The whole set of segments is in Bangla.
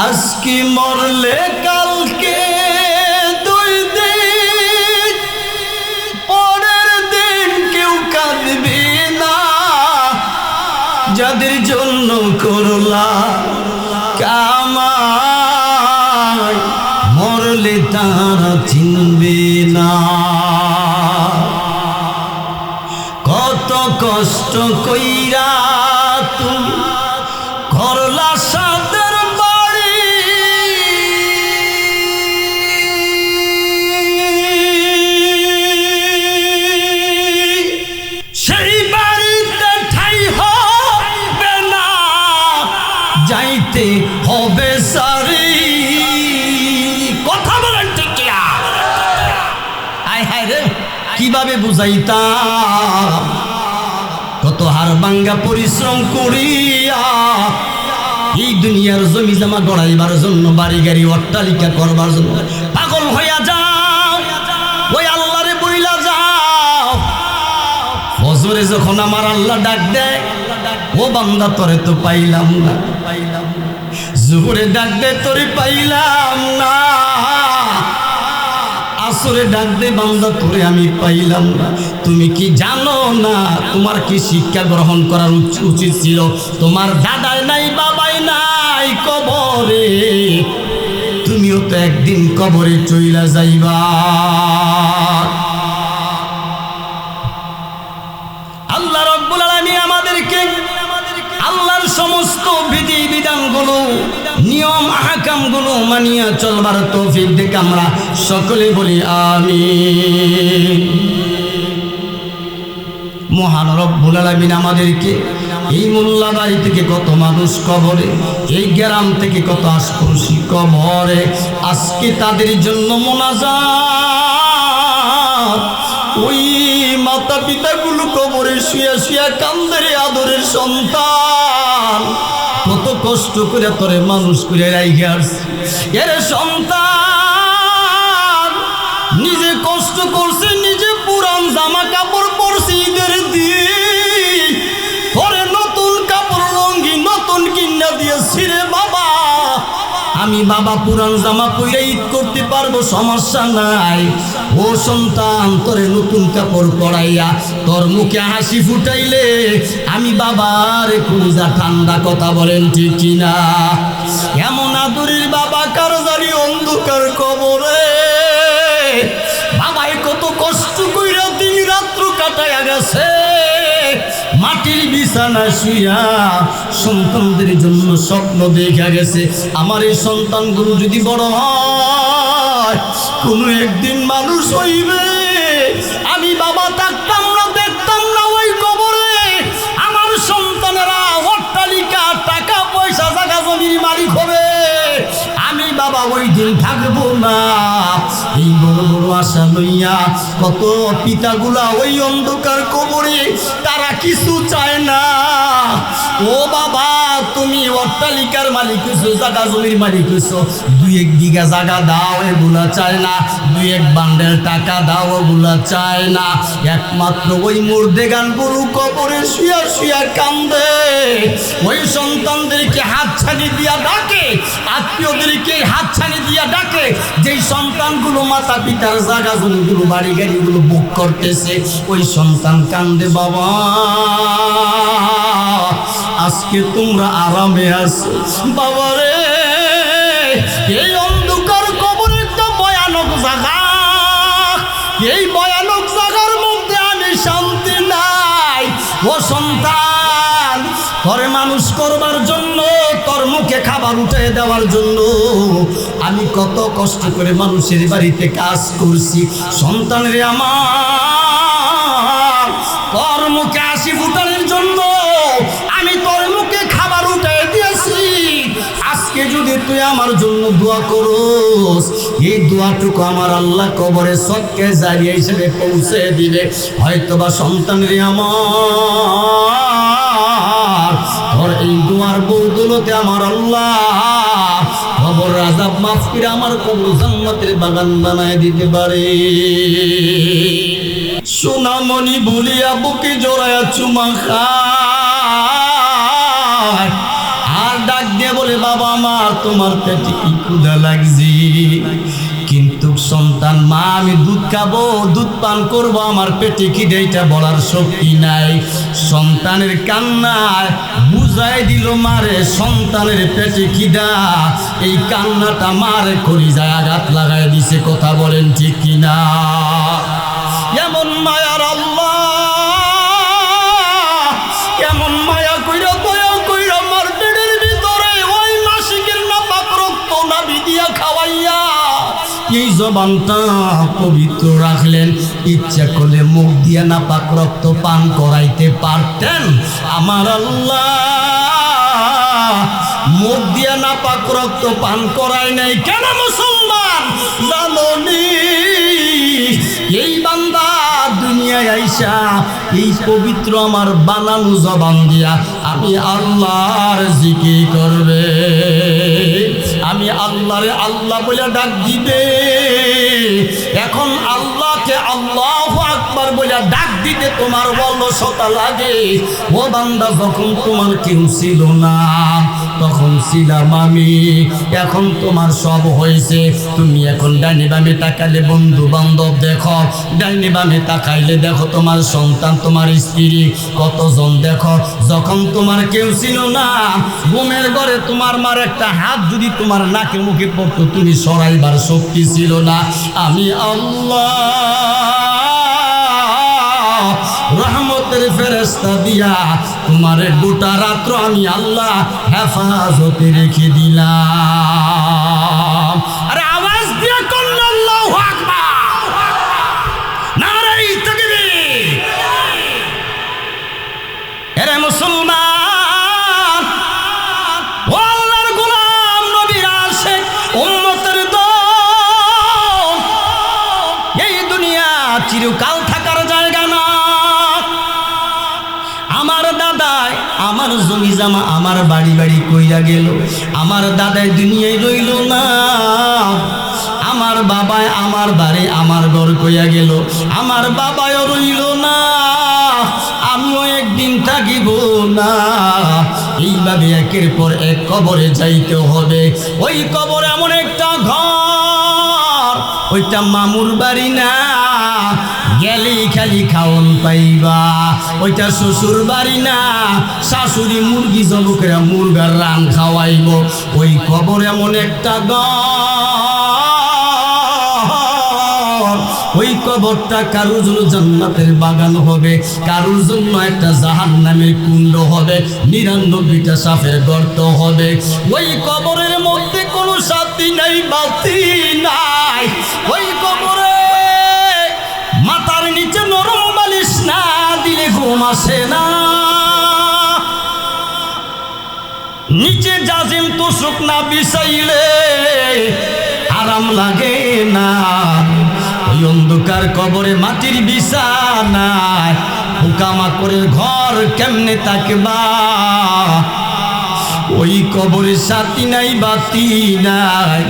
আজকে মরলে কালকে দুই দিন পরের দিন কেউ কাঁদবে না। যাদের জন্য করলা কামাই মরলে তারা চিনবে না। কত কষ্ট কইরা তুমি করলা সাদের বাড়ি, সেই বাড়িতে ঠাই হবে না, যাইতে হবে সারি। কথা বলেন ঠিক কিনা? আয় হায় রে, কিভাবে বুঝাইতাম? কত হার ভাঙ্গা পরিশ্রম করিয়া এই দুনিয়ার জমি জমা গড়াইবার জন্য, বাড়ি গাড়ি অট্টালিকা করবার জন্য পাগল হইয়া যাও। ওই আল্লাহরে বইলা যাও। ফজরে যখন আমার আল্লাহ ডাক দেয়, ও বান্দা তোরে তো পাইলাম না। জোহরে ডাক দে, তোরে পাইলাম না। আসরে ডাক দে, বান্দা তোরে আমি পাইলাম না। তুমি কি জানো না তোমার কি শিক্ষা গ্রহণ করার উচিত ছিল? তোমার দাদাই নাই, বাবাই নাই কবরে, তুমিও তো একদিন কবরে চইলা যাইবা। আল্লাহ রাব্বুল আলামিন আমাদেরকে আল্লাহর সমস্ত বিধি বিধানগুলো, নিয়ম আহকামগুলো মানিয়া চলবার তৌফিক দিক আমরা সকলে বলি আমিন। মহান রব্বুল আলামিন আমাদেরকে এই মোল্লা বাড়ি থেকে কত মানুষ কবরে, এই গ্রাম থেকে কত আশপাশি কবরে, আজকে তাদের জন্য মোনাজাত। ওই মাতা পিতাগুলো কবরে শুয়া শুয়া কান্দে রে আদরের সন্তান, কত কষ্ট করে তোরে মানুষ করে রাইখে আসছে। এর সন্তান নিজে কষ্ট করছে, নিজে পুরান জামা কাপড় পরছে, ঈদের দিন পরে নতুন কাপড় রঙ্গি নতুন কিনা দিয়েছি রে বাবা। আমি বাবা পুরান জামা পরে ঈদ করতে পারবো, সমস্যা নাই। ও সন্তান, তোরে নতুন কাপড় পরাইয়া তোর মুখে হাসি ফুটাইলে আমি বাবার কুজা ঠান্ডা। কথা বলেন ঠিক কিনা? এমন আদরের বাবা কার জানি অন্ধকার কবরে। বাবাই কত কষ্ট কইরা দিন রাত্র কাটাইয়া গেছে, মাটির বিছানা শুইয়া সন্তানদের জন্য স্বপ্ন দেখা গেছে, আমার এই সন্তানগুলো যদি বড় হয় কোনো একদিন মানুষ হইবে। আমি বাবা থাকতাম না, দেখতাম না ওই কবরে আমার সন্তানেরা অট্টালিকা, টাকা পয়সা, জায়গা জমির মালিক হবে। আমি বাবা ওই দিন থাকবো না। এই বড় বড় আশা লইয়া কত পিতাগুলা ওই অন্ধকার কবরে, তারা কিছু চায় না। ও বাবা, তুমি অট্টালিকার মালিক হইছো, জায়গা জমির মালিক হইছো, 2-1 বিঘা জায়গা দাও এগুলা চায় না, 2-1 বান্ডেল টাকা দাও ওগুলা চায় না। একমাত্র ওই মুর্দে গান গরু কবরে শুয়া শুয়া কান্দে। ওই সন্তানদেরকে হাতছানি দিয়া ডাকে, আত্মীয়দেরকে হাতছানি দিয়া ডাকে, যেই সন্তানগুলো মাতা পিতার জায়গা জমিগুলো বাড়ি গাড়িগুলো বুক করতেছে, ওই সন্তান কান্দে। বাবা, আজকে তোমরা আরামে আছো বাবারে। এই অন্ধকার কবর একটা ভয়ানক জায়গা, এই ভয়ানক জায়গার মধ্যে আমি শান্তি নাই। ও সন্তান, তোরে মানুষ করবার জন্য, তোর মুখে খাবার উঠে দেওয়ার জন্য আমি কত কষ্ট করে মানুষের বাড়িতে কাজ করছি। সন্তানের আমার তোর মুখে হাসি ফুটানোর জন্য আমি তোর মুখে খাবার উঠে দিয়েছি। আজকে যদি তুই আমার জন্য দোয়া করোস, এই দোয়াটুকু আমার আল্লাহ কবরে সদকে জারিয়া হিসেবে পৌঁছে দিবে। হয়তোবা সন্তানের আমার তোর এই দোয়ার বদৌলতে আমার আল্লাহ কবর আযাব মাফ করে আমার কবর জান্নাতের বাগান বানায় দিতে পারে। সোনামণি বলিয়া বুকে জড়ায়া চুমা খায়, আর ডাক দিয়ে বলে বাবা আমার তোমার পেটে কি ক্ষুধা লাগছে? কিন্তু সন্তান, মা আমি দুধ খাবো, দুধ পান করবো, আমার পেটে খিদে, এটা বলার শক্তি নাই। সন্তানের কান্নায় বুঝাই দিল মারে সন্তানের পেটে খিদা। এই কান্নাটা মারে কলিজায় আঘাত লাগাই দিছে। কথা বলেন ঠিক কিনা? এমন মায়ার আল্লাহ, এমন মায়া কইরা দয়া কইরা আমার পেটের ভিতরে ওই মাসিকের নাপাক রক্ত নাভি দিয়া খাওয়াইয়া এই জবানটা পবিত্র রাখলেন। ইচ্ছা করলে মুখ দিয়ে নাপাক রক্ত পান করাইতে পারতেন। আমার আল্লাহ মুখ দিয়ে নাপাক রক্ত পান করায় নাই। কেন মুসলমান জানি? এই বান্দা দুনিয়ায় আইসা এই পবিত্র আমার বানানো জবান দিয়া আমি আল্লাহর জিকির করবে, আমি আল্লাহরে আল্লাহ বলে ডাক দিবে। এখন আল্লাহকে আল্লাহু আকবার বলে ডাক দিতে তোমার অলসতা লাগে। ও বান্দা, যখন তোমার কেউ ছিল না তখন ছিলাম আমি। এখন তোমার সব হয়েছে, তুমি এখন ডাইনে বামে তাকালে বন্ধু বান্ধব দেখো, ডাইনে বামে তাকাইলে দেখো তোমার সন্তান, তোমার স্ত্রী, কতজন দেখো। যখন তোমার কেউ ছিল না, ঘুমের ঘরে তোমার মার একটা হাত যদি তোমার নাকে মুখে পড়তো, তুমি সরাইবার শক্তি ছিল না। আমি আল্লাহ রহমতের ফেরেশতা দিয়া তোমার গোটা রাত্র আমি আল্লাহ হেফাজতে রেখে দিলাম। আরে আওয়াজ দিয়ে কোন আল্লাহু আকবার, নারে তাকবীর। এরে মুসলমান, ও আল্লাহর গোলাম, নবীর আশিক, উম্মতের দল, এই দুনিয়া চিরকাল থাকার জায়গা না। আমার দাদাই আমার জমি জামা আমার বাড়ি বাড়ি কইরা গেল, আমার দাদাই দুনিয়ায় রইল না। আমার বাবায় আমার বাড়ি আমার ঘর কইয়া গেল, আমার বাবাও রইল না। আমিও একদিন থাকিব না। এইভাবে একের পর এক কবরে যাইতে হবে। ওই কবর এমন একটা ঘর, ওইটা মামুর বাড়ি না, গেলি খালি খাওন পাইবা। ওইটা শ্বশুর বাড়ি না, শাশুড়ি মুরগি জবকেরা মুরগার রান খাওয়াইব। ওই কবর এমন একটা ঘর, ওই কবরটা কারোর জন্য জান্নাতের বাগান হবে, কারোর জন্য একটা জাহান্নামের কুণ্ড হবে, ৯৯টা সাপের গর্ত হবে। ওই কবরের মধ্যে কোনো সাথী নাই, বাতি নাই। ওই কবরে মাথার নিচে নরম বালিশ না দিলে ঘুম আসে না, নিচে জাজিম তোষক না বিছাইলে আরাম লাগে না। ওই অন্ধকার কবরে মাটির বিছানায় পোকামাকড়ের ঘর কেমনে থাকবা? ওই কবরে সাথী নাই, বাতি নাই।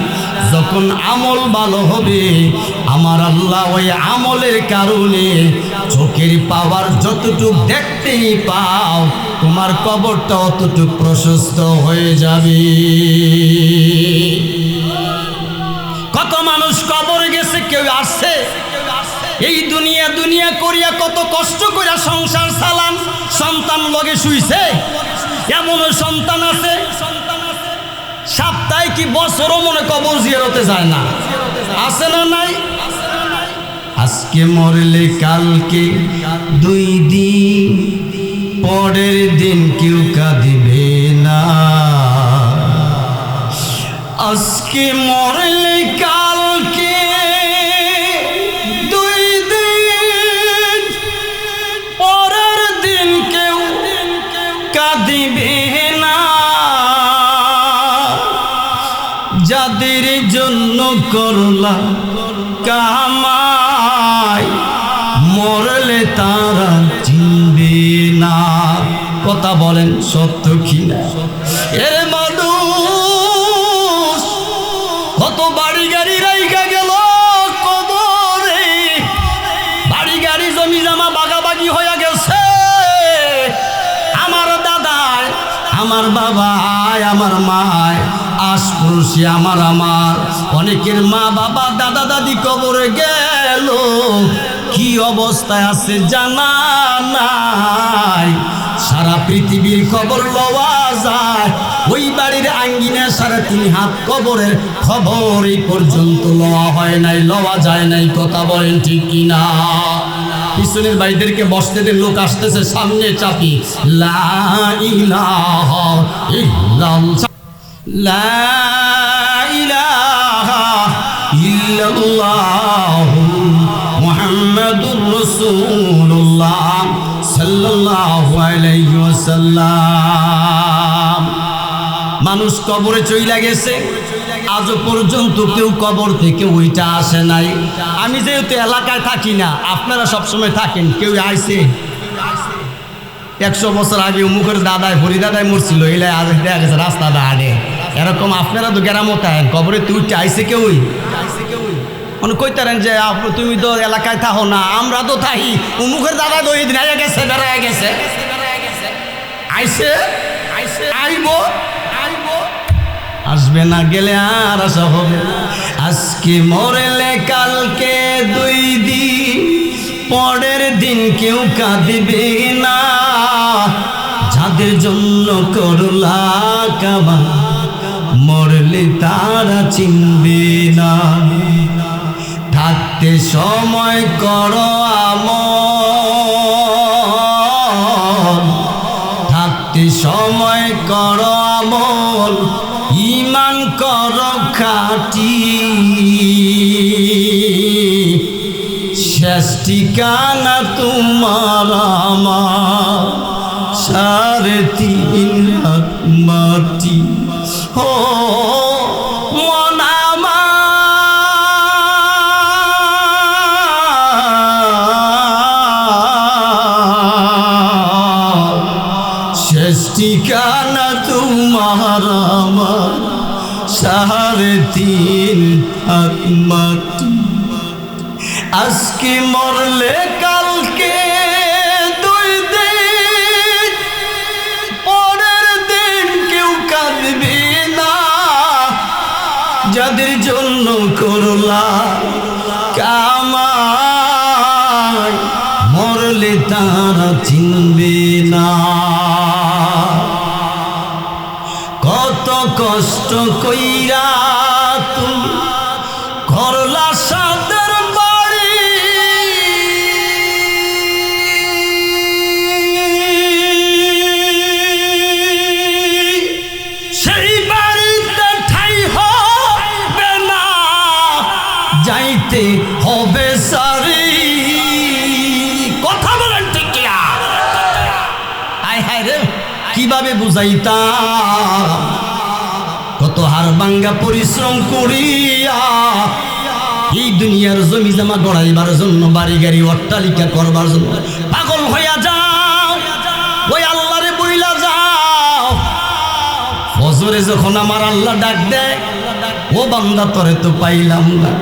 যখন আমল ভালো হবে, আমার আল্লাহ ওই আমলের কারণে চোখের পাওয়ার যতটুক দেখতেই পাও, তোমার কবরটা অতটুক প্রশস্ত হয়ে যাবে। কত মানুষ কবরে গেছে, কেউ আসছে। এই দুনিয়া দুনিয়া করিয়া কত কষ্ট করিয়া সংসার চালান, সন্তান লগে শুইছে। এমন সন্তান আছে সপ্তাহে কি বছরও মনে কবর জিয়ারতে যায় না, আছে না নাই? আজকে মরলে কালকে 2 দিন, পরের দিন কেউ কাঁদিবে না। আজকে মরলে কালকে 2 দিন, পরের দিন কেউ কাঁদিবে না। যাদের জন্য করলা কামাই, মরলে তারা চিনবে না। কথা বলেন সত্য কি না? এর মানুষ কত বাড়ি গাড়ি রাইখা গেল কবরে, বাড়ি গাড়ি জমি জামা বাগাবাগি হয়ে গেছে। আমার দাদায় আমার বাবা আমার মা আশপুরুষী আমার অনেকের মা বাবা দাদা দাদি কবরে গেল, কি অবস্থায় আছে জানা নাই। সারা পৃথিবীর খবর লওয়া যায়, ওই বাড়ির আঙ্গিনা 3.5 হাত কবরের খবর এই পর্যন্ত লওয়া হয় নাই, লওয়া যায় নাই। কথা বলেন ঠিক কিনা? পিছনের ভাইদেরকে বসতে দেন, লোক আসতেছে, সামনে চাপি লা ইলাহা ইল্লাল্লাহ লা ইলাহা ইল্লাল্লাহ মুহাম্মাদুর রাসূলুল্লাহ সাল্লাল্লাহু আলাইহি ওয়াসাল্লাম। মানুষ কবরে চইলা গেছে, আজও পর্যন্ত কেউ কবর থেকে ওইটা আসে নাই। আমি যেহেতু এলাকায় থাকি না, আপনারা সবসময় থাকেন, কেউ আইছে 100 বছর আগে মুখের দাদায় হরি দাদায় মরছিল, এলাই আজ দেখা গেছে রাস্তা দাঁড়ে। এরকম আপনারা তো গ্রামত আছেন, কবরে তুই আইছে কেউই মানে কইতারেন যে তুমি তো এলাকায় থাকো না, আমরা তো থাকি। মুখের দাদা তো এই দিন আইয়া গেছে, বেড়ায় গেছে, আইছে আইবো আসবে না, গেলে আর আসা হবে। আজকে মরলে কালকে 2 দিন, পরের দিন কেউ কাঁদিবে না। যাদের জন্য করলা কাবা, মরলে তারা চিনবে না। থাকতে সময় করো আমল, থাকতে সময় করো আমল, ঈমান করো খাঁটি। শেষ ঠিকানা তোমার আমার 3.5 হাত মাটি। ও মন আমার, শেষ ঠিকানা তোমার আমার 3.5 হাত মাটি। আজকে মরলে কালকে 2 দিন, পরের দিন কেউ কাঁদবে না। যাদের জন্য করলা কামাই, মরলে তারা চিনবে না। কত কষ্ট কইরা তুমি করলা সাদের বাড়ি, সেই বাড়িতে ঠাই হবে না, যাইতে হবে সারি। কথা বলেন ঠিক কিনা? হায় হায় রে, কিভাবে বুঝাইতাম? কত হার ভাঙ্গা পরিশ্রম করিয়া এই দুনিয়ার জমি জমা গড়াইবার জন্য, বাড়ি গাড়ি অট্টালিকা করবার জন্য পাগল হইয়া যাও, ওই আল্লাহরে বইলা যাও। ফজরে যখন আমার আল্লাহ ডাক দেয়, ও বান্দা তোরে তো পাইলাম না,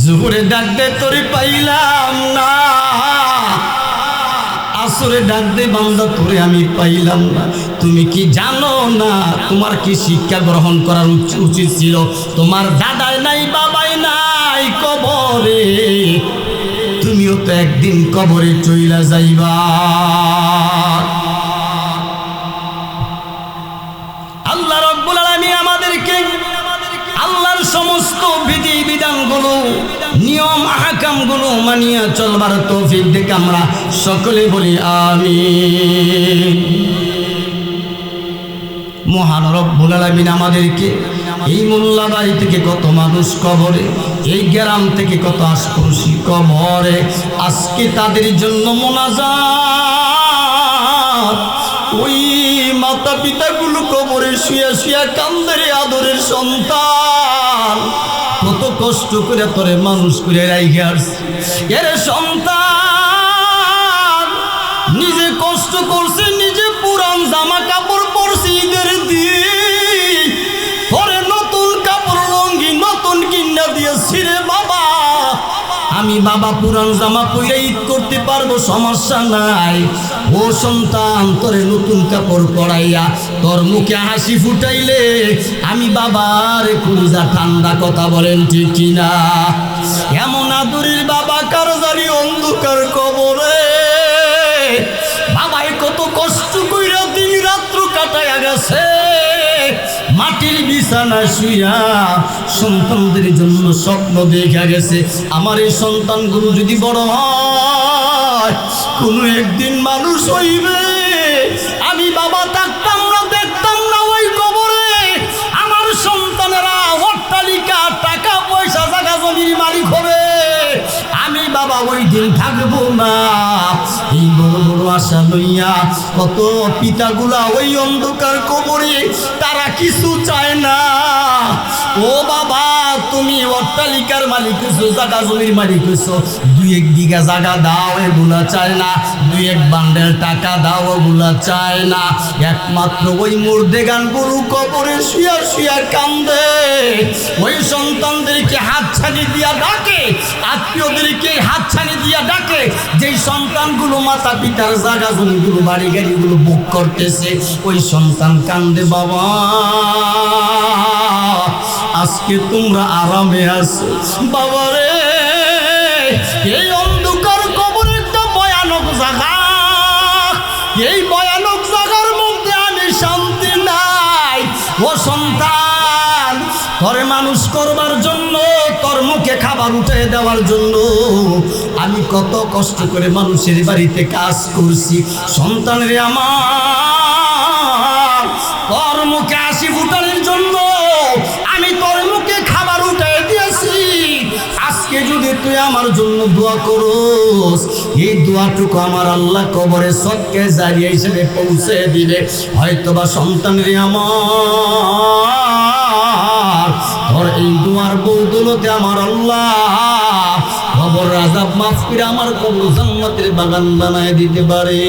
জোহরে ডাক দেয় তোরে পাইলাম না, আসরে ডাক দে বান্দা তোরে আমি পাইলাম না। তুমি কি জানো না তোমার কি শিক্ষা গ্রহণ করার উচিত ছিল? তোমার দাদাই নাই বাবাই নাই কবরে, তুমিও তো একদিন কবরে চইলা যাইবা। আল্লাহ রাব্বুল আলামিন আমাদেরকে আল্লাহর সমস্ত বিধি বিধানগুলো, নিয়ম আহকামগুলো মানিয়া চলবার তৌফিক দিক আমরা সকলে বলি আমিন। মহান রব্বুল আলামিন আমাদেরকে এই মোল্লাবাড়ি থেকে কত মানুষ কবরে, এই গ্রাম থেকে কত আশপাশি কবরে, আজকে তাদের জন্য মোনাজাত। ওই মাতা পিতাগুলো কবরে শুয়া শুয়া কান্দরে আদরের সন্তান, কত কষ্ট করে তোরে মানুষ করে রাইখে আসছে। এর সন্তান নিজে কষ্ট করছে, নিজে পুরান জামা কাপড় পরছে, ঈদের দিন পরে নতুন কাপড় লঙ্গি নতুন কিনা দিয়েছি রে বাবা। আমি বাবা পুরান জামা পইরা ঈদ করতে পারবো, সমস্যা নাই। ও সন্তান, তোরে নতুন কাপড় পরাইয়া তোর মুখে হাসি ফুটাইলে আমি বাবার কলিজা ঠান্ডা। কথা বলেন ঠিক কিনা? এমন আদরের বাবা কার জানি অন্ধকার কবরে। বাবাই কত কষ্ট কইরা দিন রাত্র কাটাইয়া গেছে, মাটির বিছানায় শুইয়া সন্তানদের জন্য স্বপ্ন দেখা গেছে। আমার এই সন্তানগুলো যদি বড় হয়, কোনো একদিন মানুষ হইবে, আমি বাবা থাকতাম না, দেখতাম না ওই কবরে আমার সন্তানেরা অট্টালিকা, টাকা পয়সা, জায়গা জমির মালিক হবে, আমি বাবা ওই দিন থাকবো না। এই বড় বড় আশা লইয়া কত পিতাগুলা ওই অন্ধকার কবরে, তারা কিছু চায় না। ও বাবা, তুমি অট্টালিকার মালিক হইছো, জায়গা জমির মালিক হইছো, 2-1 বিঘা জায়গা দাও এগুলা চায় না, 2-1 বান্ডেল টাকা দাও ওগুলা চায় না। একমাত্র ওই মুর্দেগান গরু কবরে শুয়া শুয়া কান্দে, ওই সন্তানদেরকে হাতছানি দিয়া ডাকে, আত্মীয়দেরকে হাতছানি দিয়া ডাকে। যেই সন্তানগুলো মাতা পিতার জায়গা জমিগুলো, বাড়ি গাড়িগুলো বুক করতেছে, ওই সন্তান কান্দে, বাবা আজকে তোমরা আরামে আছো। বাবারে, এই অন্ধকার কবর একটা ভয়ানক জায়গা, এই ভয়ানক জায়গার মধ্যে আমি শান্তি নাই। ও সন্তান, তোর মানুষ করবার জন্য, তোর মুখে খাবার উঠে দেওয়ার জন্য আমি কত কষ্ট করে মানুষের বাড়িতে কাজ করছি। সন্তানের আমার, তোর মুখে হাসি ফুটানোর জন্য আমি তোর মুখে খাবার উঠে দিয়েছি। আজকে যদি তুই আমার জন্য দোয়া করোস, এই দোয়াটুকু আমার আল্লাহ কবরে সদকে জারিয়া হিসেবে পৌঁছে দিবে। হয়তোবা সন্তানের আমার, তোর এই দোয়ার বদৌলতে আমার আল্লাহ কবর আযাব মাফ করে আমার কবর জান্নাতের বাগান বানায় দিতে পারে।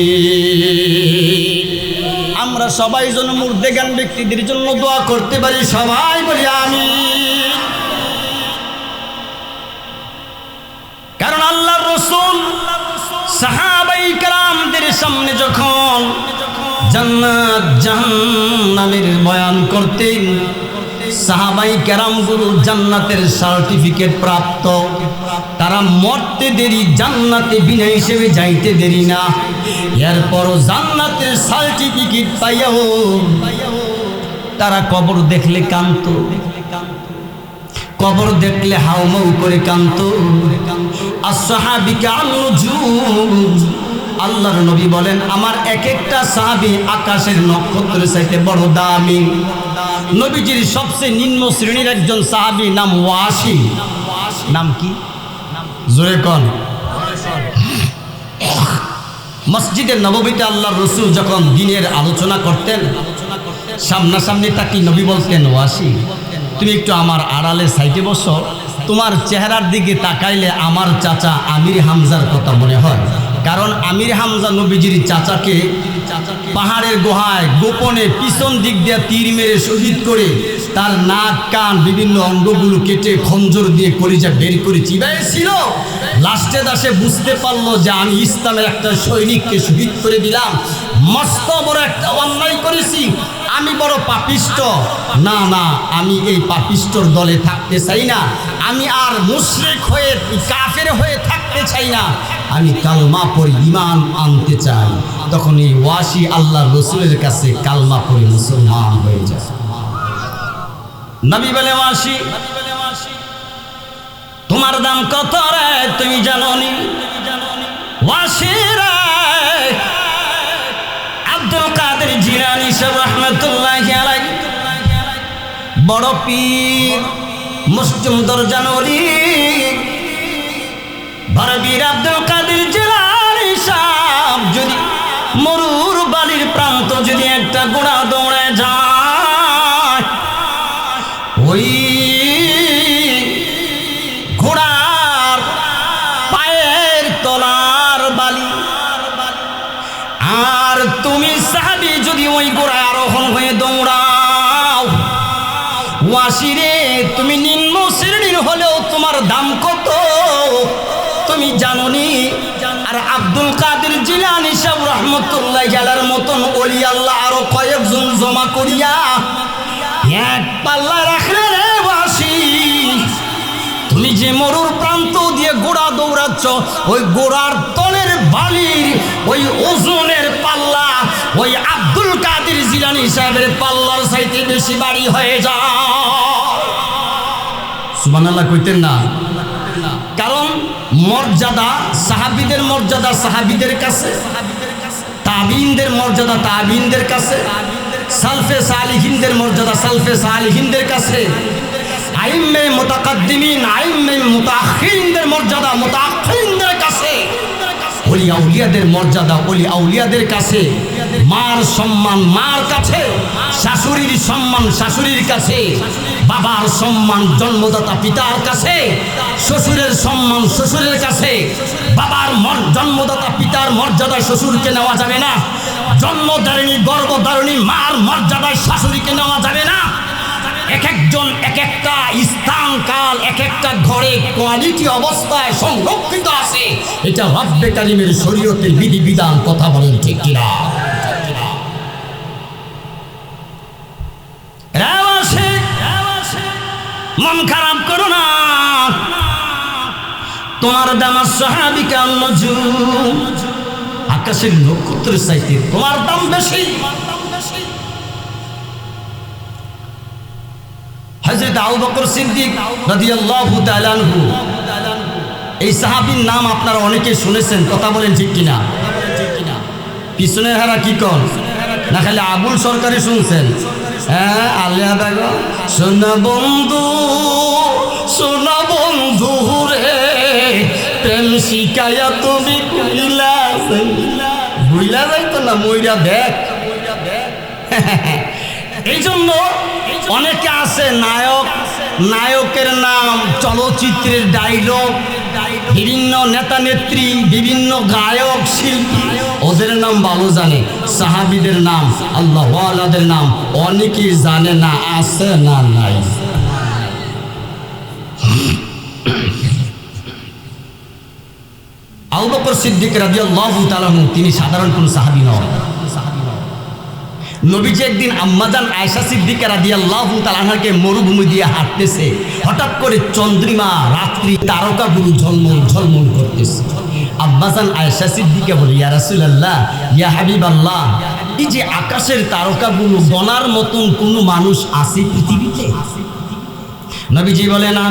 আমরা সবাই যেন মুর্দেগান ব্যক্তিদের জন্য দোয়া করতে পারি, সবাই বলি আমিন। কারণ আল্লাহর রাসূল সাহাবায়ে কেরামদের সামনে যখন জান্নাত জাহান্নামের বয়ান করতেন, সাহাবায়ে কেরামগুলো জান্নাতের সার্টিফিকেট প্রাপ্ত, তারা মরতে দেরি, জান্নাতে বিনা হিসেবে যাইতে দেরি না। এরপরও জান্নাতের সার্টিফিকেট পাইয়াও তারা কবর দেখলে কান্ত, কবর দেখলে হাউমাউ করে কান্ত। আসহাবিকা আন-নুজুম, আল্লাহর নবী বলেন আমার এক একটা সাহাবী আকাশের নক্ষত্রের চাইতে বড় দামি। নবীজির সবচেয়ে নিম্ন শ্রেণীর একজন সাহাবী নাম ওয়াসি। নাম কি? জোরে কোন? মসজিদে নববীতে আল্লাহর রাসূল যখন দ্বীনের আলোচনা করতেন, সামনাসামনি তাকিয়ে নবী বলতেন, ওয়াসি তুমি একটু আমার আড়ালে সাইডে বসো, তোমার চেহারার দিকে তাকাইলে আমার চাচা আমির হামজার কথা মনে হয়। কারণ আমির হামজা নবীজির চাচাকে পাহাড়ের গুহায় গোপনে পিছন দিক দিয়ে তীর মেরে শহীদ করে তার নাক কান বিভিন্ন অঙ্গগুলো কেটে খঞ্জর দিয়ে কলিজা বের করে চিবাইছিল। লাস্টে দাসে বুঝতে পারলো যে আমি ইসলামের একটা সৈনিককে শহীদ করে দিলাম, মস্ত বড় একটা অন্যায় করেছি, আমি বড় পাপিষ্ট। না না, আমি এই পাপিষ্টর দলে থাকতে চাই না, আমি আর মুশরিক হয়ে কাফের হয়ে থাকতে চাই না, আমি কালমা পড়ে ঈমান আনতে চাই। তখন এই ওয়াসি আল্লাহর রাসূলের কাছে কালমা পড়ে মুসলমান হয়ে যায়। নবী বলে, ওয়াসি তোমার দাম কত রে তুমি জানো নি? ওয়াসি রে, আব্দুল কাদের জিলানী সাহেব রাহমাতুল্লাহি আলাইহি বড় পীর মুসলিম দরজানওয়ালি বীর আব্দুল কাদের জিলানী সাহেব যদি মরুর বালির প্রান্ত যদি একটা ঘোড়া দৌড়ে যায়, ওই ঘোড়ার পায়ের তলার বালি, আর তুমি সাহাবী যদি ওই ঘোড়ায় আরোহণ হয়ে দৌড়াও, ওয়াসিরে তুমি নিম্ন শ্রেণীর হলেও তোমার দাম কত? তুমি জানোনি? আর আব্দুল কাদের জিলানী সাহেব রহমতুল্লাহি আলাইহির মতন ওলি আল্লাহ আরো কয়েকজন জমা করিয়া এক পাল্লা রাখলে রে বাসি, তুমি যে মরুর প্রান্ত দিয়ে গোড়া দৌড়াচ্ছ, ওই গোড়ার তলের বালির ওই ওজনের পাল্লা ওই আব্দুল কাদের জিলানী সাহেবের পাল্লার চাইতে বেশি বাড়ি হয়ে যায়। সুবহানাল্লাহ কইতেন না? কারণ মর্যাদা সাহাবীদের মর্যাদা সাহাবীদের কাছে, তাবিঈনদের মর্যাদা তাবিঈনদের কাছে, সালফে সালিহিনদের মর্যাদা সালফে সালিহিনদের কাছে, আইম্মে মুতাকাদ্দিমিন আইম্মে মুতাআখিরিনদের মর্যাদা মুতাআখিরিনদের কাছে, ওলি আউলিয়াদের মর্যাদা ওলি আউলিয়াদের কাছে, মার সম্মান মার কাছে, শাশুড়ির সম্মান শাশুড়ির কাছে, বাবার সম্মান জন্মদাতা পিতার কাছে, শ্বশুরের সম্মান শ্বশুরের কাছে। বাবার জন্মদাতা পিতার মর্যাদায় শ্বশুরকে নেওয়া যাবে না, জন্মধারিণী গর্ভধারিণী মার মর্যাদায় শাশুড়িকে নেওয়া যাবে না। এক একজন এক একটা স্থান কাল এক একটা ঘরে কোয়ালিটি অবস্থায় সংরক্ষিত আছে। এটা রব্বে কারিমের শরীয়তের বিধিবিধান। কথা বলেন ঠিক কিনা? মন খারাপ করো না, তোমার দাম সাহাবিকা নজুম, আকাশের নক্ষত্রের চাইতে তোমার দাম বেশি। হযরত আবু বকর সিদ্দিক রাদিয়াল্লাহু তাআলা আনহু, এই সাহাবীর নাম আপনারা অনেকে শুনেছেন। কথা বলেন ঠিক কিনা? পিছনে হারা কি কন না, খালি আবুল সরকারি শুনছেন? হ্যাঁ, আলিয়া বেগম সোনা বন্ধু রে প্রেম শিকায়া তুমি ভুইলা যাইতো না, মইরা দেখ। এই জন্য অনেকে আছে নায়কের নাম, চলচ্চিত্রের ডায়লগ, বিভিন্ন নেতা নেত্রী, বিভিন্ন গায়ক শিল্পী, ওদের নাম ভালো জানে। সাহাবীদের নাম আল্লাহ ওয়ালাদের নাম অনেকেই জানে না। আছে না নাই? আবু বকর সিদ্দিক রাদিয়াল্লাহু তাআলা তিনি সাধারণ কোন সাহাবী নন। নবীজি একদিন আম্মাজান আয়েশা সিদ্দিকা রাদিয়াল্লাহু তাআলা আনহাকে মরুভূমি দিয়ে হাঁটতেছে, হঠাৎ করে চন্দ্রিমা রাত্রি তারকাগুলো ঝলমল ঝলমল করতেছে। আব্বাজান আয়েশা সিদ্দিকা বলে, ইয়া রাসূলুল্লাহ ইয়া হাবিবাল্লাহ, এই যে আকাশের তারকাগুলো গণার মতন কোনো মানুষ আছে পৃথিবীতে? নবীজি বলে না।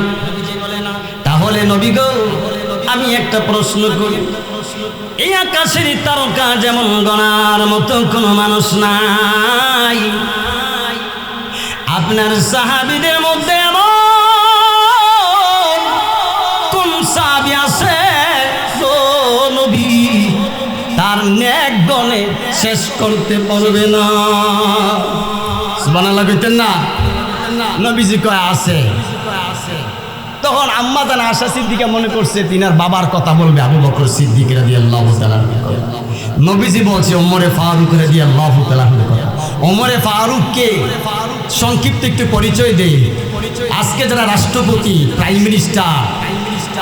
তাহলে নবী গো, আমি একটা প্রশ্ন করি, এই আকাশের তারকা যেমন গণার মতো কোনো মানুষ নাই, আপনার সাহাবীদের মধ্যে এমন কোন সাহাবী আছে গো নবী, তার নেক গণে শেষ করতে পারবে না? সুবহানাল্লাহ কইতেন না? নবীজি কয় আছে। তখন আম্মাজান আয়েশা সিদ্দিকা মনে করছে তিনার বাবার কথা বলবে, আবু বকর সিদ্দিক রাদিয়াল্লাহু তাআলা। নবীজি বলছে ওমরে ফারুক রাদিয়াল্লাহু তাআলা। ওমরে ফারুককে সংক্ষিপ্ত একটু পরিচয় দেই। আজকে যারা রাষ্ট্রপতি, প্রাইম মিনিস্টার,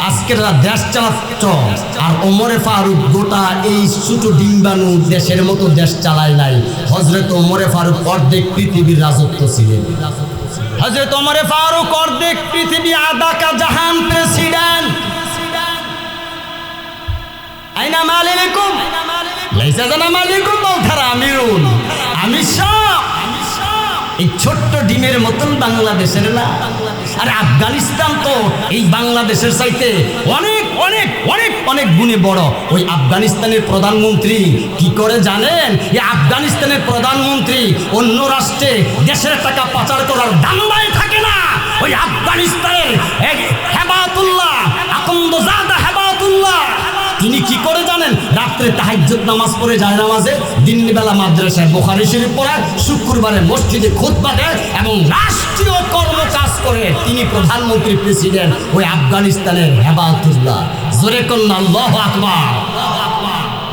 আজকে যারা দেশ চালাচ্ছ, আর ওমরে ফারুক গোটা এই ছোট ডিম্বাণু দেশের মতো দেশ চালায় নাই। হযরত ওমরে ফারুক অর্ধেক পৃথিবীর রাজত্ব ছিলেন। হযরত ওমরে ফারুক অর্ধেক পৃথিবী, আধা কা জাহান প্রেসিডেন্ট। আইনা মালিকুম লাইসা জানা মালিকুম বাউথারা আমিরুন। আমি সব এই ছোট্ট ডিমের মতন বাংলাদেশের না। আর আফগানিস্তান তো এই বাংলাদেশের চাইতে অনেক অনেক অনেক অনেক গুণে বড়। ওই আফগানিস্তানের প্রধানমন্ত্রী কি করে জানেন? এই আফগানিস্তানের প্রধানমন্ত্রী অন্য রাষ্ট্রে দেশের টাকা পাচার করার ধান্দায় থাকে না। ওই আফগানিস্তানের হেবাতুল্লাহ আকন্দজাদা হেবাতুল্লাহ তিনি কি করে জানেন? রাত্রে তাহাজ্জুদ নামাজ পড়ে যায় নামাজে, দিনের বেলা মাদ্রাসায় বুখারী শরীফ পড়ায়, শুক্রবারে মসজিদে খুতবা দেয় এবং রাষ্ট্রীয় কর্মকাজ করে। তিনি প্রধানমন্ত্রী, প্রেসিডেন্ট ওই আফগানিস্তানের হেবাতুল্লাহ। জোরে কন্যা আল্লাহু আকবার।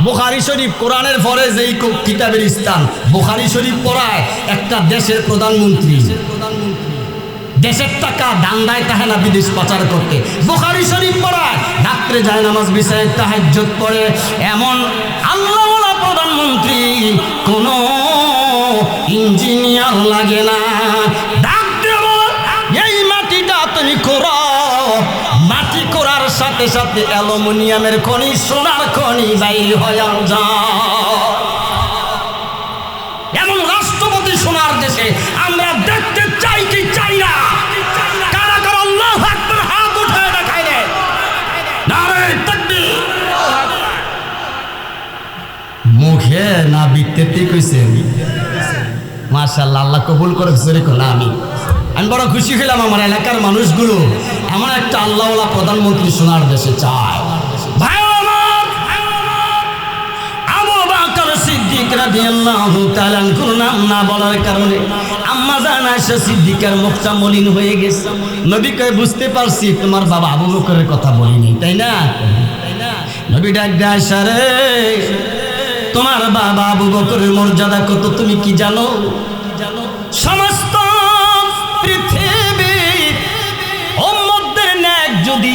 বুখারী শরীফ কোরআনের পরে যেই কিতাবের স্থান, বুখারী শরীফ পড়ায় একটা দেশের প্রধানমন্ত্রী। দেশের টাকা দান্দায় তাহে না বিদেশ পাচার করতে, বুখারী শরীফ পড়ায়, রাত্রে যায় নামাজ বিছায় তাহাজ্জুদ পড়ে। এমন আল্লাহওয়ালা প্রধানমন্ত্রী কোন ইঞ্জিনিয়ার লাগে না। ডাক দেব, এই মাটিটা তুমি করো। মাটি করার সাথে সাথে অ্যালুমিনিয়ামের খনি, সোনার খনি বাইর হয়ে যায়। এমন রাষ্ট্রপতি সোনার দেশে আমরা দেখতে চাই কি চাই না? কারা কারা আল্লাহু আকবার হাত উঠায় দেখায় রে, নারে তাকবীর। মুখে না বিত্তেতে কইছেন মাশাআল্লাহ, আল্লাহ কবুল করে জোরে কোন আমিন। আমি বড় খুশি হলাম, আমার এলাকার মানুষগুলো এমন একটা আল্লাহওয়ালা প্রধানমন্ত্রী সোনার দেশে চায়। ভাই আমার, আবু বকর সিদ্দিক রাদিয়াল্লাহু তাআলা আনহুর নাম না বলার কারণে আম্মা জান আয়েশা সিদ্দিকার মুখটা মলিন হয়ে গেছে। নবী কয়, বুঝতে পারছি তোমার বাবা আবু বকরের কথা বলিনি, তাই না? নবী ডাক দেয়, আয়েশা রে, তোমার বাবা আবু বকরের মর্যাদা কত তুমি কি জানো? সমস্ত পৃথিবী উম্মতদের নেক যদি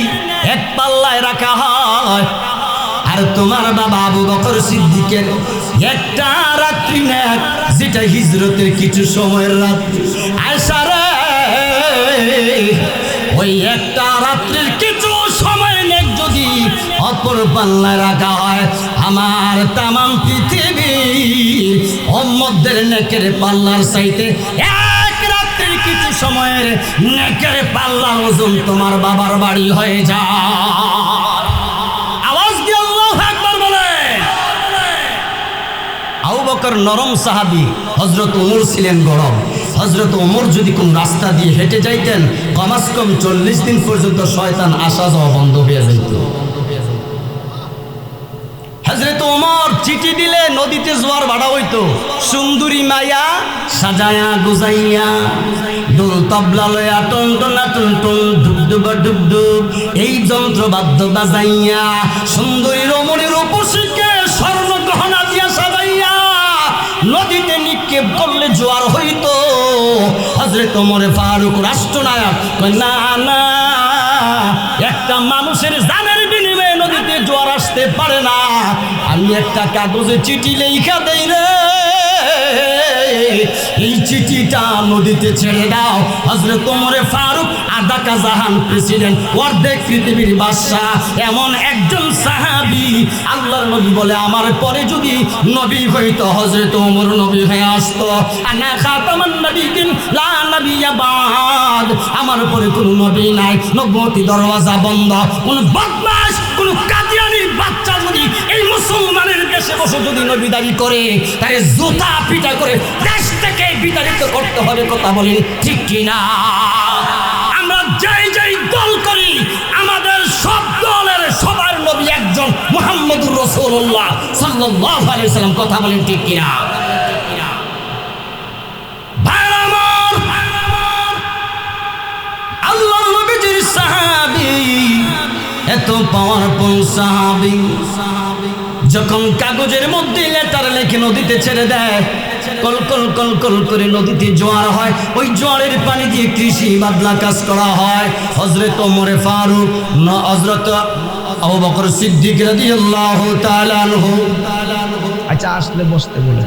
এক পাল্লায় রাখা হয়, আর তোমার বাবা আবু বকর সিদ্দিকের একটা রাত্রি নেক, যেটা হিজরতের কিছু সময়ের রাত্রি, আয়েশা রে, ওই একটা রাত্রির কিছু সময়ের নেক যদি অপর পাল্লায় রাখা হয়, আমার তামাম পৃথিবীর উম্মতদের নেকের পাল্লার চাইতে এক রাত্রির কিছু সময়ের নেকের পাল্লার ওজন তোমার বাবার বাড়ি হয়ে যায়। আওয়াজ দিয়ে আল্লাহু আকবার বলেন। আবু বকর নরম সাহাবী, হযরত ওমর ছিলেন গরম। হযরত ওমর যদি কোন রাস্তা দিয়ে হেঁটে যাইতেন, কমাস কম 40 দিন পর্যন্ত শয়তান আসা যাওয়া বন্ধ হয়ে যাইত। হযরত ওমর চিঠি দিলে নদীতে জোয়ার ভাড়া হইতো, সুন্দরী মায়া সাজায়া গুজাইয়া, ডোল তবলা লয়া টন টনা টন টন, ডুবডুব ডুবডুব এই যন্ত্রবাদ্য বাজাইয়া, সুন্দরী রমণীর উপসীকে স্বর্ণ গহনা দিয়া সাজাইয়া নদীতে নিক্ষেপ করলে জোয়ার হইতো। হযরত ওমর ফারুক রাষ্ট্রনায়ক কয়, না না, একটা মানুষের জানের বিনিময়ে নদীতে জোয়ার আসতে পারে না। আমি একটা কাগজে চিঠি লেখা দেই রে, এই চিঠিটা নদীতে ছেড়ে দাও। হযরত ওমর ফারুক আদাকা জাহান প্রেসিডেন্ট, অর্ধেক পৃথিবীর বাদশাহ, এমন একজন সাহাবী। আল্লাহর নবী বলে, আমার পরে যদি নবী হইতো হযরত ওমর নবী হয়ে আসতো। আনা খাতামান নবিয়্যিন লা নবিয়্যা বাদ, আমার পরে কোনো নবী নাই, নবুয়তি দরওয়াজা বন্ধ। কোন বদমাশ, কোন কাদিয়ানির বাচ্চা যদি এই মুসলমানের দেশে বসে যদি নবী দাবি করে, তারে জুতা পিটা করে দেশ থেকে বিতাড়িত করতে হবে। কথা বলেন ঠিক কিনা? আমরা যাই যাই দল করি, আমাদের সব দলের সবার নবী একজন, মুহাম্মদুর রাসূলুল্লাহ সাল্লাল্লাহু আলাইহি ওয়াসাল্লাম। কথা বলেন ঠিক কিনা? আল্লাহর নবীজির সাহাবী, এত পাওয়ারফুল সাহাবী, যখন কাগজের মধ্যে লেটার লিখে নদীতে ছেড়ে দেয়, কল কল কল কল করে নদীতে জোয়ার হয়, ওই জোয়ারের পানি দিয়ে কৃষি বাদলা কাজ করা হয়। হযরত ওমর ফারুক, হযরত আবু বকর সিদ্দিক রাদিয়াল্লাহু তাআলা আনহু, আচ্ছা আসলে বসতে বলে